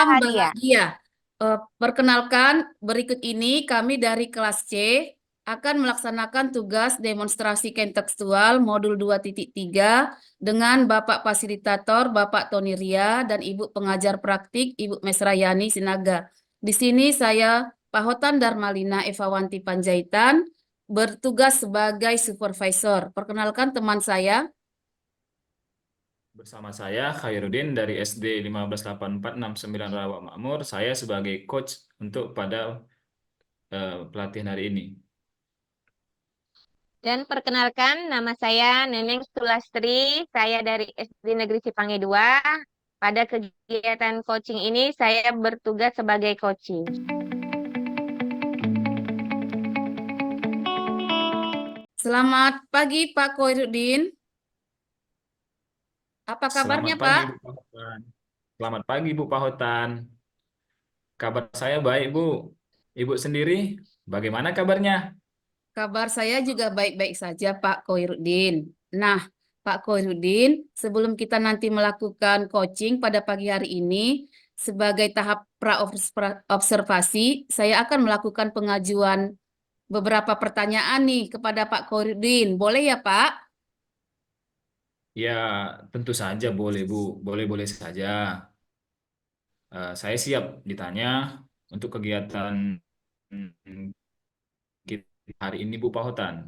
malam, Mbak Hadia. Nadia. Perkenalkan, berikut ini kami dari kelas C akan melaksanakan tugas demonstrasi kontekstual modul 2.3 dengan Bapak Fasilitator, Bapak Tony Ria, dan Ibu Pengajar Praktik, Ibu Mesrayani Sinaga. Di sini saya, Pahotan Darmalina Evawanti Panjaitan, bertugas sebagai supervisor. Perkenalkan teman saya. Bersama saya Khairuddin dari SD 1584669 Rawak Makmur. Saya sebagai coach untuk pada pelatihan hari ini. Dan perkenalkan, nama saya Neneng Sulastri. Saya dari SD Negeri Cipange 2. Pada kegiatan coaching ini, saya bertugas sebagai coaching. Selamat pagi, Pak Koirudin. Apa Selamat kabarnya, pagi Pak? Bu Pahotan. Selamat pagi Bu Pahotan. Kabar saya baik Bu. Ibu sendiri bagaimana kabarnya? Kabar saya juga baik-baik saja, Pak Koirudin. Nah, Pak Koirudin, sebelum kita nanti melakukan coaching pada pagi hari ini, sebagai tahap pra-observasi, saya akan melakukan pengajuan beberapa pertanyaan nih kepada Pak Koirudin. Boleh ya, Pak? Ya, tentu saja boleh Bu. Boleh-boleh saja. Saya siap ditanya untuk kegiatan mm, kita hari ini Bu Pahotan.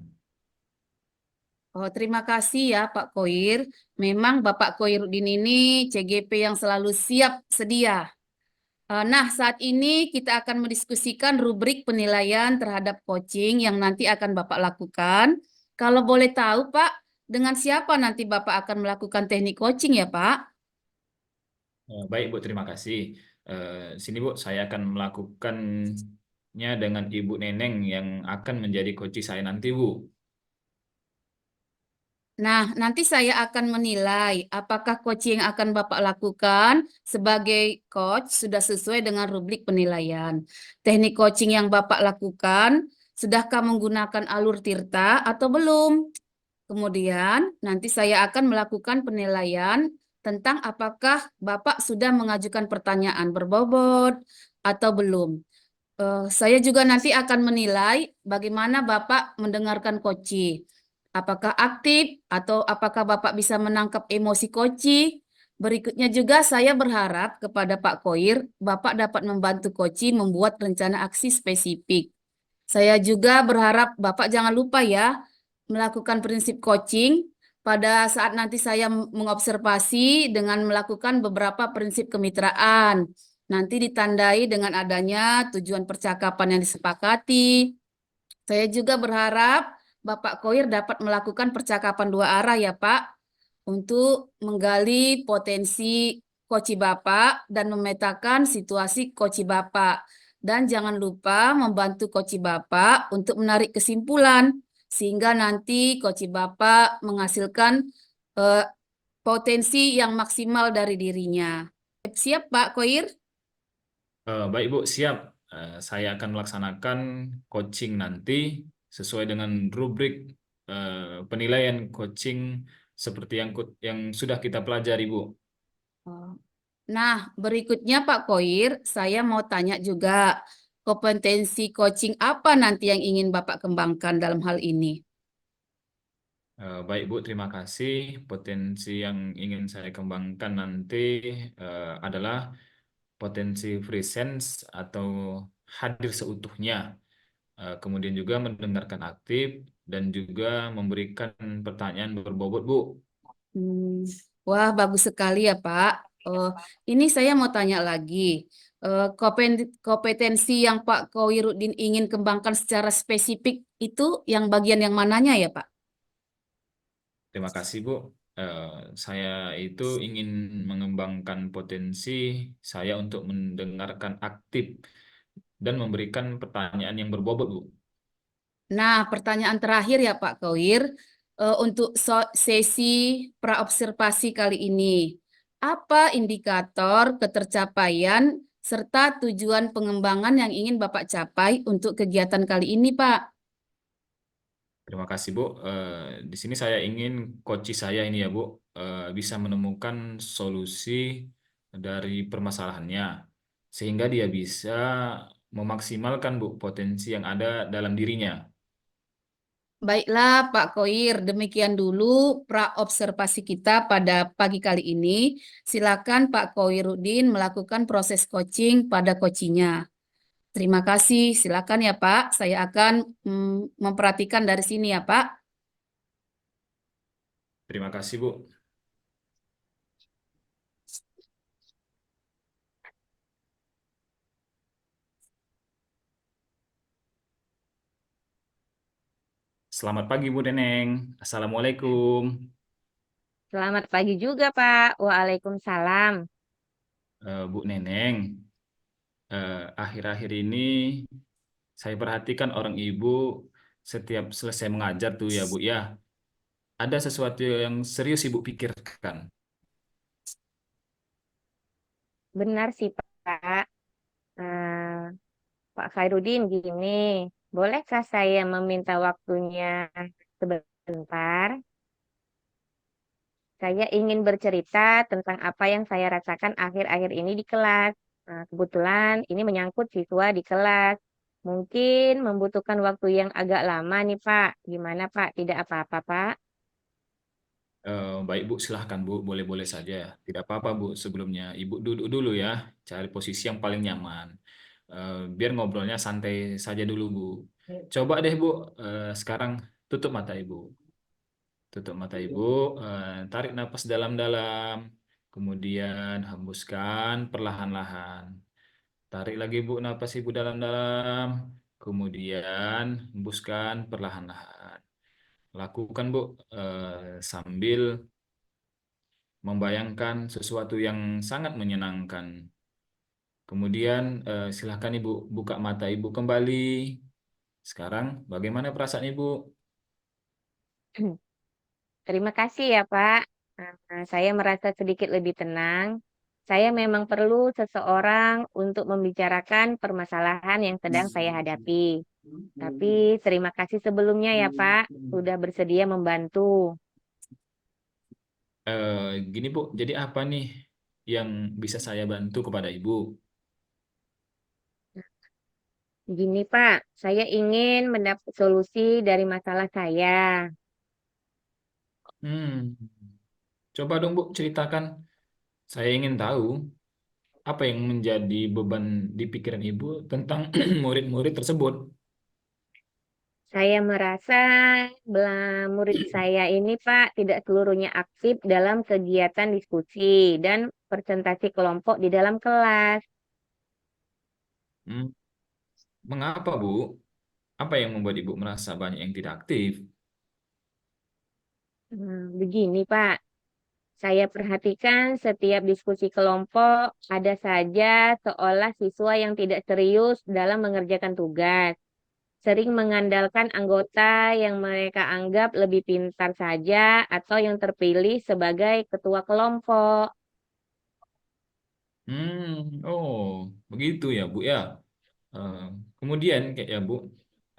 Oh, terima kasih ya Pak Koir. Memang Bapak Koirudin ini CGP yang selalu siap sedia. Nah, saat ini kita akan mendiskusikan rubrik penilaian terhadap coaching yang nanti akan Bapak lakukan. Kalau boleh tahu, Pak, dengan siapa nanti Bapak akan melakukan teknik coaching ya, Pak? Baik Bu, terima kasih. Sini Bu, saya akan melakukannya dengan Ibu Neneng yang akan menjadi coach saya nanti Bu. Nah, nanti saya akan menilai apakah coaching yang akan Bapak lakukan sebagai coach sudah sesuai dengan rubrik penilaian. Teknik coaching yang Bapak lakukan, sudahkah menggunakan alur Tirta atau belum? Kemudian nanti saya akan melakukan penilaian tentang apakah Bapak sudah mengajukan pertanyaan berbobot atau belum. Saya juga nanti akan menilai bagaimana Bapak mendengarkan koci. Apakah aktif atau apakah Bapak bisa menangkap emosi koci? Berikutnya juga saya berharap kepada Pak Koir, Bapak dapat membantu koci membuat rencana aksi spesifik. Saya juga berharap Bapak jangan lupa ya melakukan prinsip coaching pada saat nanti saya mengobservasi dengan melakukan beberapa prinsip kemitraan. Nanti ditandai dengan adanya tujuan percakapan yang disepakati. Saya juga berharap Bapak Koir dapat melakukan percakapan dua arah ya Pak, untuk menggali potensi koci Bapak dan memetakan situasi koci Bapak. Dan jangan lupa membantu koci Bapak untuk menarik kesimpulan, sehingga nanti koci Bapak menghasilkan eh, potensi yang maksimal dari dirinya. Siap Pak Koir? Baik Bu, siap. Saya akan melaksanakan coaching nanti sesuai dengan rubrik penilaian coaching seperti yang sudah kita pelajari Bu. Oh. Nah, berikutnya Pak Koir, saya mau tanya juga kompetensi coaching apa nanti yang ingin Bapak kembangkan dalam hal ini? Baik Bu, terima kasih. Potensi yang ingin saya kembangkan nanti adalah potensi free sense atau hadir seutuhnya. Kemudian juga mendengarkan aktif dan juga memberikan pertanyaan berbobot Bu. Hmm, wah, bagus sekali ya Pak. Oh, ini saya mau tanya lagi. Kompetensi yang Pak Koirudin ingin kembangkan secara spesifik itu yang bagian yang mananya ya Pak? Terima kasih Bu. Eh, saya itu ingin mengembangkan potensi saya untuk mendengarkan aktif dan memberikan pertanyaan yang berbobot Bu. Nah, pertanyaan terakhir ya Pak Koir, untuk sesi praobservasi kali ini, apa indikator ketercapaian serta tujuan pengembangan yang ingin Bapak capai untuk kegiatan kali ini, Pak? Terima kasih Bu. Di sini saya ingin coach saya ini ya Bu bisa menemukan solusi dari permasalahannya. sehingga dia bisa memaksimalkan Bu potensi yang ada dalam dirinya. Baiklah, Pak Koir, demikian dulu pra-observasi kita pada pagi kali ini. Silakan Pak Koirudin melakukan proses coaching pada coachingnya. Terima kasih, silakan ya Pak. Saya akan memperhatikan dari sini ya Pak. Terima kasih Bu. Selamat pagi Bu Neneng. Assalamualaikum. Selamat pagi juga, Pak. Waalaikumsalam. Bu Neneng, akhir-akhir ini saya perhatikan orang ibu setiap selesai mengajar tuh ya Bu ya, ada sesuatu yang serius ibu pikirkan. Benar sih, Pak. Eh, Pak Khairuddin, gini. Bolehkah saya meminta waktunya sebentar? Saya ingin bercerita tentang apa yang saya rasakan akhir-akhir ini di kelas. Nah, kebetulan ini menyangkut siswa di kelas. Mungkin membutuhkan waktu yang agak lama nih, Pak. Gimana, Pak? Tidak apa-apa, Pak? Baik Bu, silahkan Bu, boleh-boleh saja. Tidak apa-apa Bu, sebelumnya Ibu duduk dulu ya, cari posisi yang paling nyaman. Biar ngobrolnya santai saja dulu Bu. Coba deh Bu, sekarang tutup mata Ibu. Tutup mata Ibu, tarik napas dalam-dalam, kemudian hembuskan perlahan-lahan. Tarik lagi Bu, napas Ibu dalam-dalam, kemudian hembuskan perlahan-lahan. Lakukan Bu, sambil membayangkan sesuatu yang sangat menyenangkan. Kemudian silahkan Ibu buka mata Ibu kembali. Sekarang bagaimana perasaan Ibu? Terima kasih ya, Pak. Saya merasa sedikit lebih tenang. Saya memang perlu seseorang untuk membicarakan permasalahan yang sedang saya hadapi. Tapi terima kasih sebelumnya ya, Pak, sudah bersedia membantu. Gini Bu, jadi apa nih yang bisa saya bantu kepada Ibu? Gini, Pak, saya ingin mendapat solusi dari masalah saya. Hmm, coba dong Bu ceritakan. Saya ingin tahu apa yang menjadi beban di pikiran Ibu tentang murid-murid tersebut. Saya merasa murid saya ini, Pak, tidak seluruhnya aktif dalam kegiatan diskusi dan presentasi kelompok di dalam kelas. Hmm, mengapa Bu? Apa yang membuat Ibu merasa banyak yang tidak aktif? Begini, Pak, saya perhatikan setiap diskusi kelompok ada saja seolah siswa yang tidak serius dalam mengerjakan tugas, sering mengandalkan anggota yang mereka anggap lebih pintar saja atau yang terpilih sebagai ketua kelompok. Oh, begitu ya, Bu ya. Eh, Kemudian kayak ya, Bu,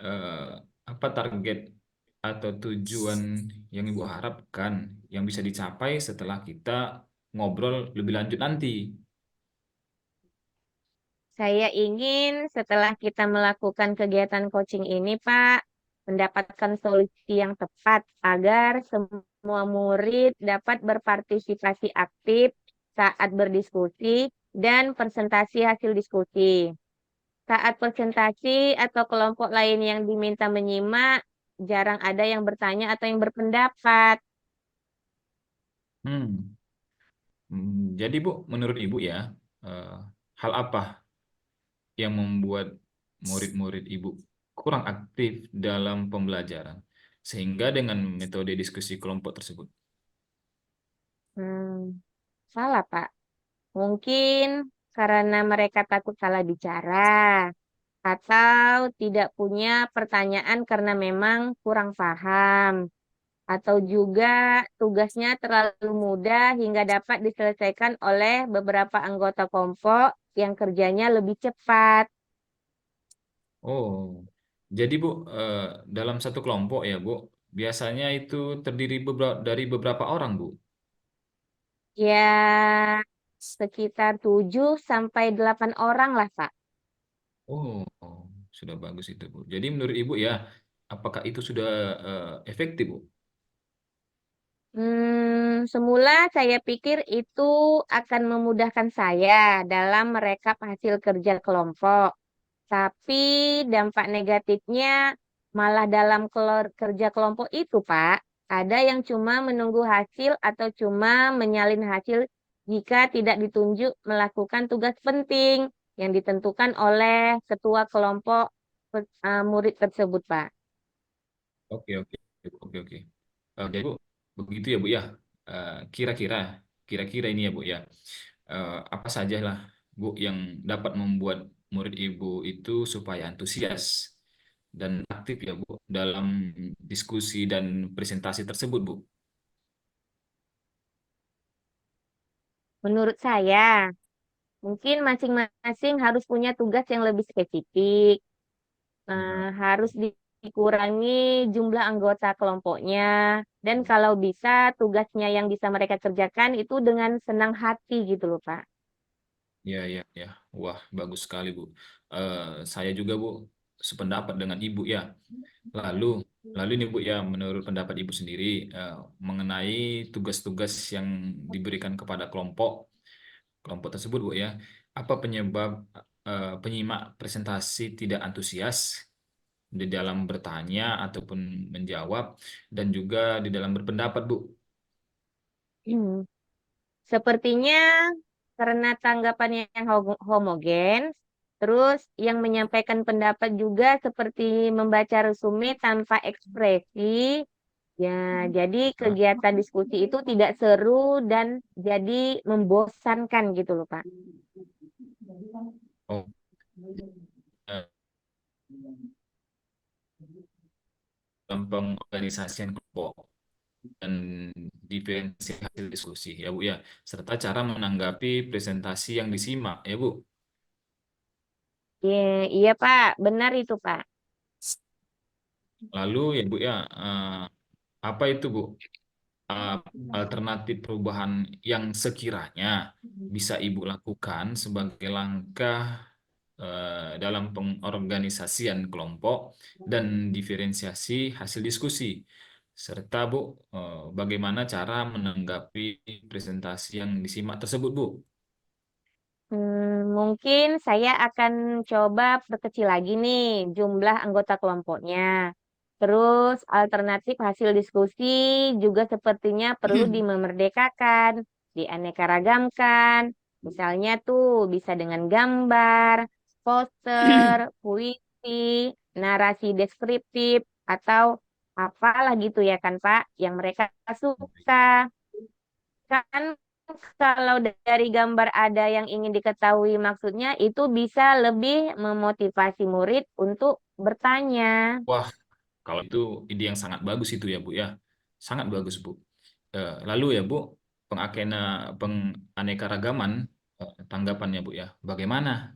eh, apa target atau tujuan yang Ibu harapkan yang bisa dicapai setelah kita ngobrol lebih lanjut nanti? Saya ingin setelah kita melakukan kegiatan coaching ini, Pak, mendapatkan solusi yang tepat agar semua murid dapat berpartisipasi aktif saat berdiskusi dan presentasi hasil diskusi. Saat presentasi atau kelompok lain yang diminta menyimak, jarang ada yang bertanya atau yang berpendapat. Hmm. Jadi Bu, menurut Ibu ya, eh, hal apa yang membuat murid-murid Ibu kurang aktif dalam pembelajaran sehingga dengan metode diskusi kelompok tersebut? Hmm, salah, Pak. Mungkin karena mereka takut salah bicara atau tidak punya pertanyaan karena memang kurang paham, atau juga tugasnya terlalu mudah hingga dapat diselesaikan oleh beberapa anggota kelompok yang kerjanya lebih cepat. Oh, jadi Bu, dalam satu kelompok ya Bu, biasanya itu terdiri dari beberapa orang Bu. Ya, sekitar 7 sampai 8 orang lah, Pak. Oh, sudah bagus itu, Bu. Jadi menurut Ibu ya, apakah itu sudah efektif, Bu? Semula saya pikir itu akan memudahkan saya dalam merekap hasil kerja kelompok. Tapi dampak negatifnya malah dalam kerja kelompok itu, Pak. Ada yang cuma menunggu hasil atau cuma menyalin hasil jika tidak ditunjuk melakukan tugas penting yang ditentukan oleh ketua kelompok murid tersebut, Pak. Oke, oke, oke, oke. Jadi Bu, begitu ya Bu ya. Kira-kira, kira-kira ini ya Bu ya. Apa saja lah Bu yang dapat membuat murid Ibu itu supaya antusias dan aktif ya Bu dalam diskusi dan presentasi tersebut Bu. Menurut saya, mungkin masing-masing harus punya tugas yang lebih spesifik. Nah, Harus dikurangi jumlah anggota kelompoknya. Dan kalau bisa tugasnya yang bisa mereka kerjakan itu dengan senang hati gitu loh, Pak. ya, ya, ya. Wah, bagus sekali Bu. Saya juga Bu sependapat dengan Ibu ya. Lalu, lalu ini Bu ya, menurut pendapat Ibu sendiri mengenai tugas-tugas yang diberikan kepada kelompok kelompok tersebut Bu ya, apa penyebab penyimak presentasi tidak antusias di dalam bertanya ataupun menjawab dan juga di dalam berpendapat Bu? Hmm. Sepertinya karena tanggapannya yang homogen, terus yang menyampaikan pendapat juga seperti membaca resume tanpa ekspresi. Ya, jadi Hah? kegiatan diskusi itu tidak seru dan jadi membosankan gitu loh, Pak. Oh, eh, dalam pengorganisasian kelompok dan diferensiasi hasil diskusi ya Bu ya, serta cara menanggapi presentasi yang disimak ya Bu. Iya, iya Pak, benar itu Pak. Lalu ya Bu ya, apa itu Bu uh, alternatif perubahan yang sekiranya bisa Ibu lakukan sebagai langkah dalam pengorganisasian kelompok dan diferensiasi hasil diskusi, serta Bu, bagaimana cara menanggapi presentasi yang disimak tersebut, Bu? Mungkin saya akan coba perkecil lagi nih jumlah anggota kelompoknya. Terus alternatif hasil diskusi juga sepertinya perlu dimerdekakan, dianekaragamkan. Misalnya tuh bisa dengan gambar, poster, puisi, narasi deskriptif, atau apalah gitu ya kan Pak, yang mereka suka. Kan kalau dari gambar ada yang ingin diketahui maksudnya, itu bisa lebih memotivasi murid untuk bertanya. Wah, kalau itu ide yang sangat bagus itu ya, Bu ya. Sangat bagus, Bu. Lalu ya, Bu, penganeka-ragaman tanggapannya, Bu ya. Bagaimana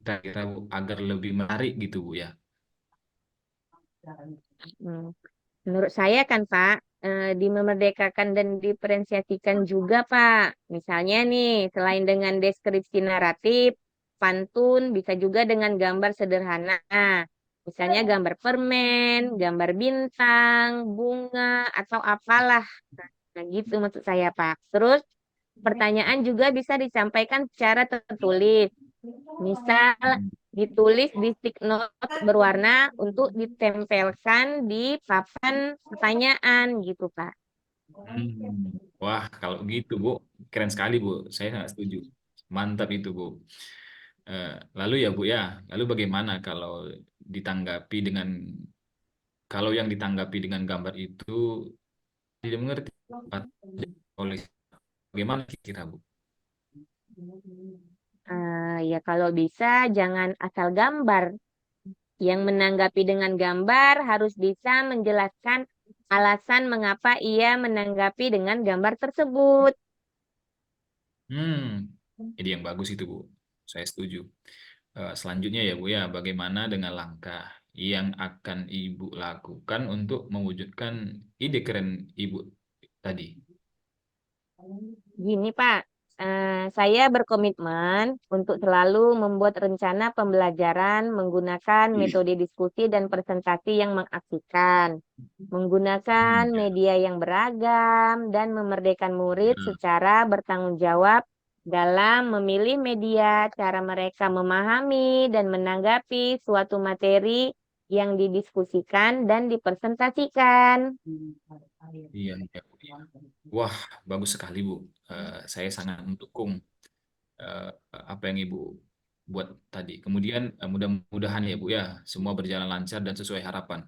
kira-kira Bu agar lebih menarik gitu, Bu ya? Hmm. Menurut saya kan Pak, dimerdekakan dan diferensiasikan juga Pak. Misalnya nih, selain dengan deskripsi naratif, pantun bisa juga dengan gambar sederhana. Misalnya gambar permen, gambar bintang, bunga, atau apalah. Nah gitu maksud saya Pak. Terus pertanyaan juga bisa disampaikan secara tertulis. Misal Hmm. ditulis di stick note berwarna untuk ditempelkan di papan pertanyaan gitu, Pak. Hmm. Wah, kalau gitu, Bu, keren sekali, Bu. Saya sangat setuju. Mantap itu, Bu. Lalu ya, Bu ya, lalu bagaimana kalau ditanggapi dengan kalau yang ditanggapi dengan gambar itu tidak mengerti oleh bagaimana kira, Bu? Ya kalau bisa jangan asal gambar. Yang menanggapi dengan gambar harus bisa menjelaskan alasan mengapa ia menanggapi dengan gambar tersebut. Hmm, ide yang bagus itu, Bu. Saya setuju. Selanjutnya ya, Bu ya, bagaimana dengan langkah yang akan Ibu lakukan untuk mewujudkan ide keren Ibu tadi? Gini Pak, Saya berkomitmen untuk selalu membuat rencana pembelajaran menggunakan metode diskusi dan presentasi yang mengaktifkan, menggunakan Ya, media yang beragam, dan memerdekakan murid ya, secara bertanggung jawab dalam memilih media, cara mereka memahami dan menanggapi suatu materi yang didiskusikan dan dipresentasikan. iya, iya, Bu, iya. Wah, bagus sekali Bu. Saya sangat mendukung eh, apa yang Ibu buat tadi. Kemudian mudah-mudahan ya Bu ya, semua berjalan lancar dan sesuai harapan.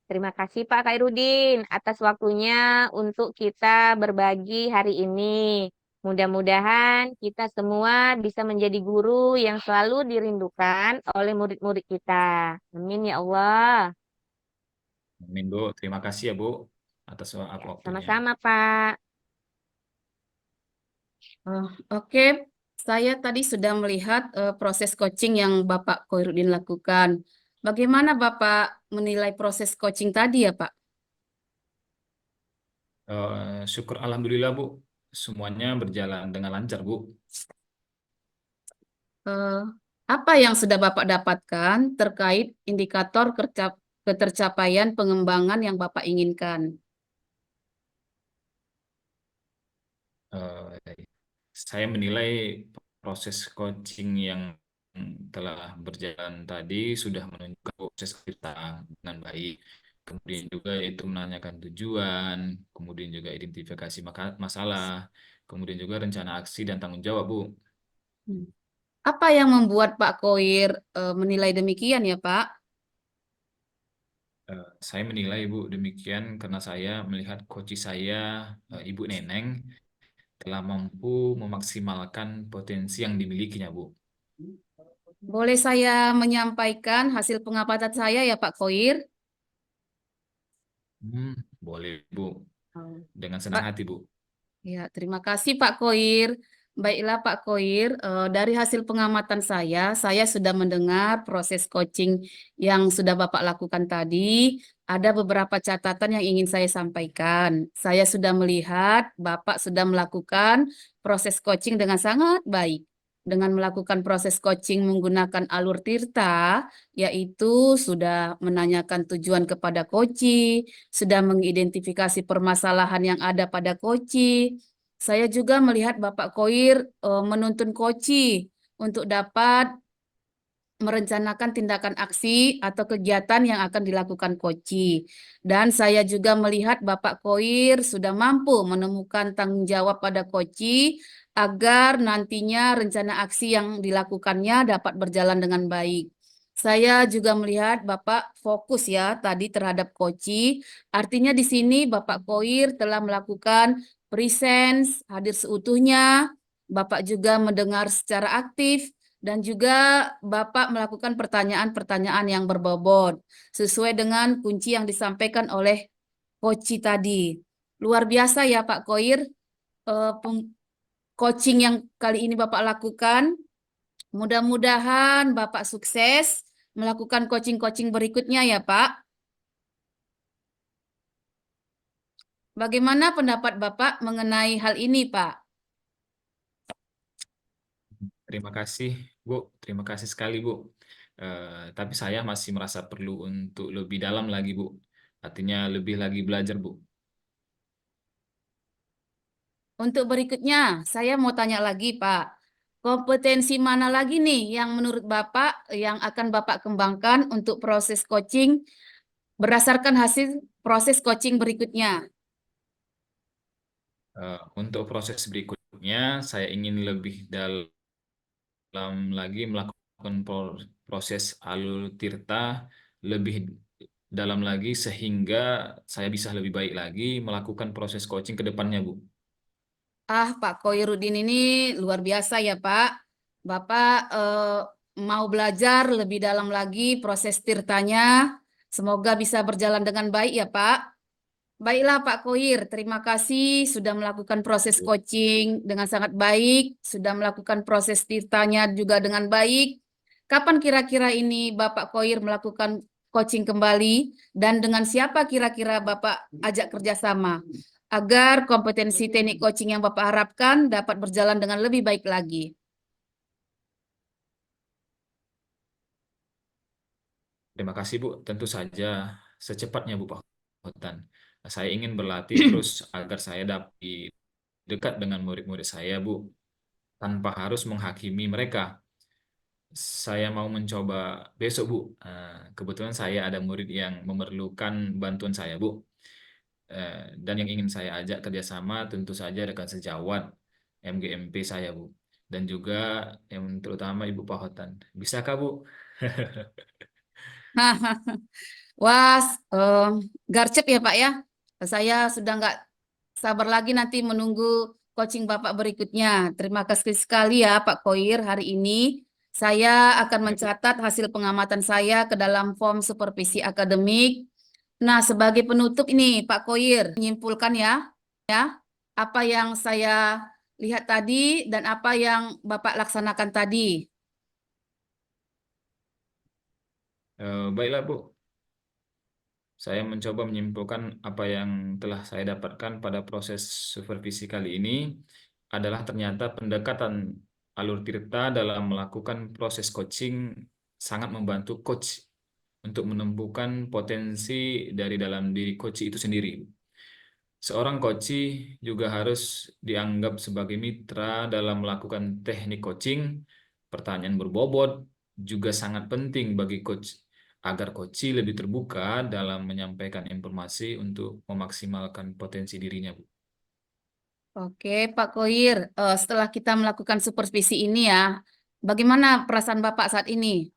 Terima kasih Pak Khairuddin atas waktunya untuk kita berbagi hari ini. Mudah-mudahan kita semua bisa menjadi guru yang selalu dirindukan oleh murid-murid kita. Amin ya Allah. Amin Bu. Terima kasih ya Bu atas Ya, waktunya. sama-sama Pak. Oke, saya tadi sudah melihat proses coaching yang Bapak Koirudin lakukan. Bagaimana Bapak menilai proses coaching tadi ya Pak? Syukur Alhamdulillah Bu, semuanya berjalan dengan lancar Bu. Eh, apa yang sudah Bapak dapatkan terkait indikator ketercapaian pengembangan yang Bapak inginkan? Eh, saya menilai proses coaching yang telah berjalan tadi sudah menunjukkan proses kita dengan baik. Kemudian juga itu menanyakan tujuan, kemudian juga identifikasi masalah, kemudian juga rencana aksi dan tanggung jawab, Bu. Hmm. Apa yang membuat Pak Koir menilai demikian ya Pak? Saya menilai, Bu, demikian karena saya melihat coach saya, Ibu Neneng, telah mampu memaksimalkan potensi yang dimilikinya, Bu. Boleh saya menyampaikan hasil pengamatan saya ya Pak Koir? Hmm, boleh, Bu. Dengan senang Pak, hati, Bu. ya, terima kasih Pak Koir. Baiklah Pak Koir, dari hasil pengamatan saya sudah mendengar proses coaching yang sudah Bapak lakukan tadi. Ada beberapa catatan yang ingin saya sampaikan. Saya sudah melihat Bapak sudah melakukan proses coaching dengan sangat baik. Dengan melakukan proses coaching menggunakan alur Tirta, yaitu sudah menanyakan tujuan kepada coach, sudah mengidentifikasi permasalahan yang ada pada koci. Saya juga melihat Bapak Koir menuntun koci untuk dapat merencanakan tindakan aksi atau kegiatan yang akan dilakukan koci. Dan saya juga melihat Bapak Koir sudah mampu menemukan tanggung jawab pada koci agar nantinya rencana aksi yang dilakukannya dapat berjalan dengan baik. Saya juga melihat Bapak fokus ya tadi terhadap koci. Artinya di sini Bapak Koir telah melakukan presence, hadir seutuhnya. Bapak juga mendengar secara aktif dan juga Bapak melakukan pertanyaan-pertanyaan yang berbobot sesuai dengan kunci yang disampaikan oleh Koci tadi. Luar biasa ya Pak Koir, coaching yang kali ini Bapak lakukan. Mudah-mudahan Bapak sukses melakukan coaching-coaching berikutnya ya Pak. Bagaimana pendapat Bapak mengenai hal ini Pak? Terima kasih, Bu. Terima kasih sekali, Bu. Tapi saya masih merasa perlu untuk lebih dalam lagi, Bu. Artinya lebih lagi belajar, Bu. Untuk berikutnya, saya mau tanya lagi, Pak. Kompetensi mana lagi nih yang menurut Bapak yang akan Bapak kembangkan untuk proses coaching berdasarkan hasil proses coaching berikutnya? Untuk proses berikutnya, saya ingin lebih dalam lagi melakukan proses alur tirta lebih dalam lagi sehingga saya bisa lebih baik lagi melakukan proses coaching ke depannya, Bu. Pak Koirudin ini luar biasa ya, Pak. Bapak mau belajar lebih dalam lagi proses tirtanya. Semoga bisa berjalan dengan baik ya, Pak. Baiklah Pak Koir, terima kasih sudah melakukan proses coaching dengan sangat baik, sudah melakukan proses tirtanya juga dengan baik. Kapan kira-kira ini Bapak Koir melakukan coaching kembali dan dengan siapa kira-kira Bapak ajak kerjasama? agar kompetensi teknik coaching yang Bapak harapkan dapat berjalan dengan lebih baik lagi. Terima kasih Bu, tentu saja secepatnya Bu Pahotan. Saya ingin berlatih terus agar saya dapat dekat dengan murid-murid saya Bu, tanpa harus menghakimi mereka. Saya mau mencoba besok Bu. Kebetulan saya ada murid yang memerlukan bantuan saya Bu. Dan yang ingin saya ajak kerjasama tentu saja rekan sejawat MGMP saya Bu. Dan juga yang terutama Ibu Pahotan. Bisakah Bu? Wah, garcep ya Pak ya. Saya sudah nggak sabar lagi nanti menunggu coaching Bapak berikutnya. Terima kasih sekali ya Pak Koir. Hari ini saya akan Ya, Bu. mencatat hasil pengamatan saya ke dalam form supervisi akademik. Nah, sebagai penutup ini Pak Koir menyimpulkan ya apa yang saya lihat tadi dan apa yang Bapak laksanakan tadi. Baiklah Bu. Saya mencoba menyimpulkan apa yang telah saya dapatkan pada proses supervisi kali ini adalah ternyata pendekatan Alur Tirta dalam melakukan proses coaching sangat membantu coach untuk menemukan potensi dari dalam diri coach itu sendiri. Seorang coach juga harus dianggap sebagai mitra dalam melakukan teknik coaching. Pertanyaan berbobot juga sangat penting bagi coach agar coach lebih terbuka dalam menyampaikan informasi untuk memaksimalkan potensi dirinya, Bu. Oke, Pak Koir, setelah kita melakukan supervisi ini ya, bagaimana perasaan Bapak saat ini?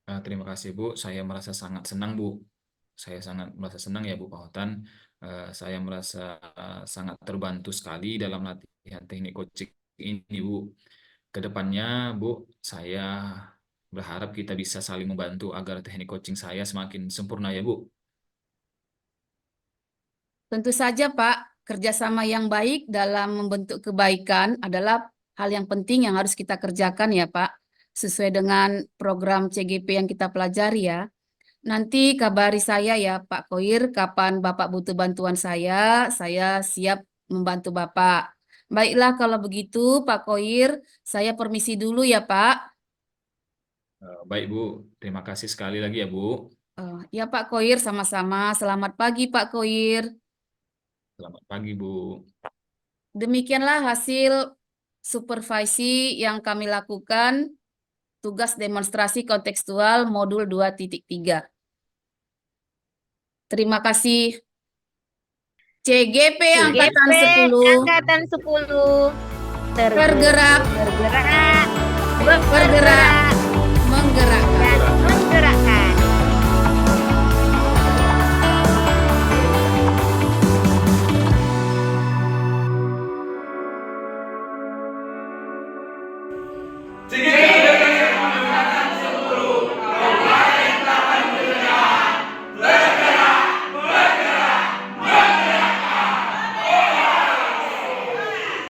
Terima kasih, Bu. Saya merasa sangat senang, Bu. Saya sangat merasa senang ya, Bu Pahotan. Saya merasa sangat terbantu sekali dalam latihan teknik coaching ini, Bu. Kedepannya, Bu, saya berharap kita bisa saling membantu agar teknik coaching saya semakin sempurna ya, Bu. Tentu saja, Pak, kerjasama yang baik dalam membentuk kebaikan adalah hal yang penting yang harus kita kerjakan ya, Pak, sesuai dengan program CGP yang kita pelajari ya. Nanti kabari saya ya, Pak Koir, kapan Bapak butuh bantuan saya siap membantu Bapak. Baiklah, kalau begitu, Pak Koir, saya permisi dulu ya, Pak. Baik, Bu. Terima kasih sekali lagi ya, Bu. Ya, Pak Koir, sama-sama. Selamat pagi, Pak Koir. Selamat pagi, Bu. Demikianlah hasil supervisi yang kami lakukan tugas demonstrasi kontekstual modul 2.3. Terima kasih. CGP Angkatan CGP 10 Angkatan 10 Tergerak, bergerak, bergerak, menggerak.